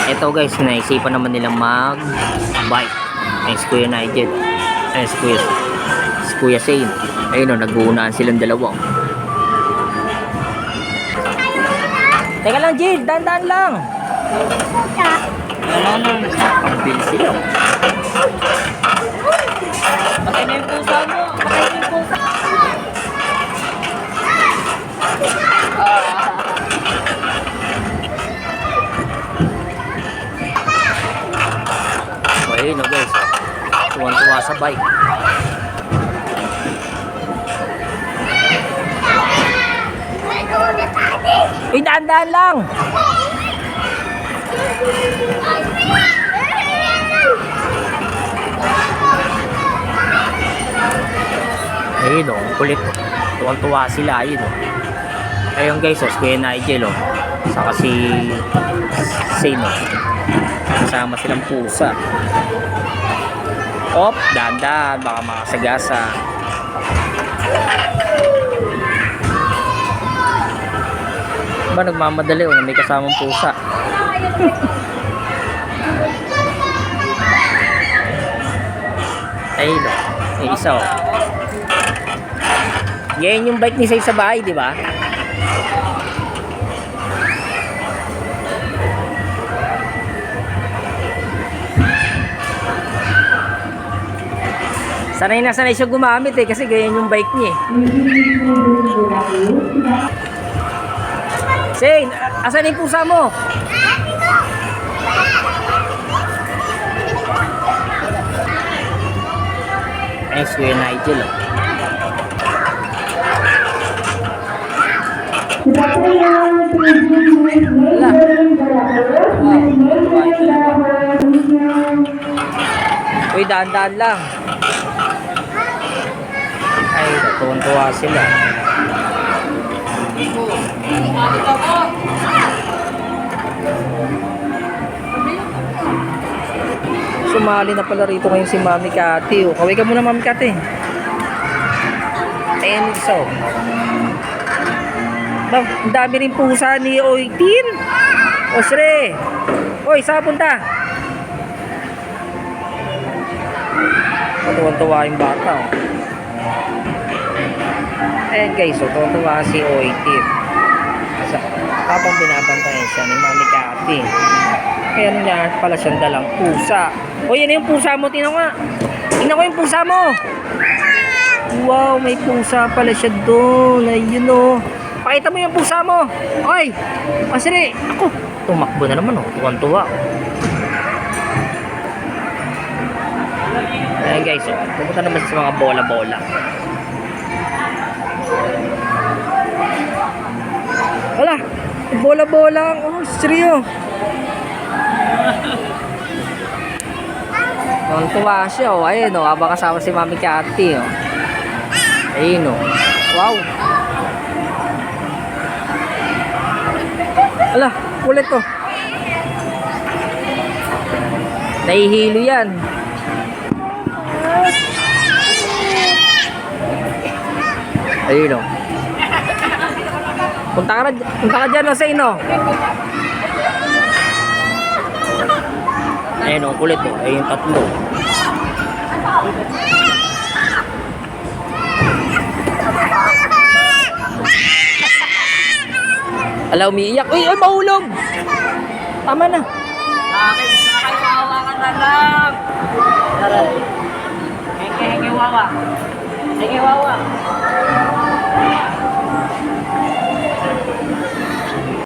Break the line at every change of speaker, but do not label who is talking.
Ito guys, naisipan naman nilang mag-bike. Ay, si Kuya Nigel. Ay, si Kuya Shane. Ayun o, nag-uunaan silang dalawa. Teka lang, Jill. Dandan lang. Ang bilis sila.
Patay na yung pusa mo. Patay na yung pusa.
Ayun o guys. Tuwan-tuwa sa bike. Uy, daan-daan lang. Ayun o, kulit. Tuwang-tuwa sila, ayun o. Ayun guys, si Kuya Nigel o. Saka si Shane o. Kasama silang pusa. Op, daan-daan, baka makasagasa. Ba, nagmamadali o na may kasamang pusa. Ayun o, may isa o. Yan yung bike ni Say sa bahay, di ba? Sanay na sanay siya gumamit eh, kasi ganyan yung bike niya eh. Shane, asan yung pusa mo? Ayun si Kuya Nigel oh. Uy, daan-daan lang. Ay, tuwan-tuwa sila. Sumali na pala rito ngayon si Mami Cathy. Oh. Kaway ka muna, Mami Cathy. Ayan, so. Ang dami rin pusa ni Oitin. Osre. Oy, saan punta? Tuwan-tuwa yung bata. Oh. Ayan guys, so tuwan-tuwa si Oitin. Habang binabantayan siya ni Mami Cathy. Kaya niya pala siyang dalang pusa. O yan yung pusa mo, tingnan nga. Tingnan ko yung pusa mo. Wow, may pusa pala siya doon. Ayun o. Pakita mo yung pusa mo. Oy, masiri. Ako, tumakbo na naman o. Tuwan-tuwa. Ayan guys, o. Pupunta naman sa mga bola-bola. Wala, bola-bola. Oh, seryo. Tuwa siya, oh. Ayun, oh. Habang kasama si Mami Cathy, oh. Ayun, oh. Wow. Ala, kulit, oh. Nahihilo yan. Ayun, oh. Punta ka dyan, oh, sa ino. Ayun, ang kulit oh. Ayun, tatlo. Ala, umiiyak. Uy, ay, mahulog. Tama na.
Nakakawawa ka na lang. Henge, wawa. Henge, wawa.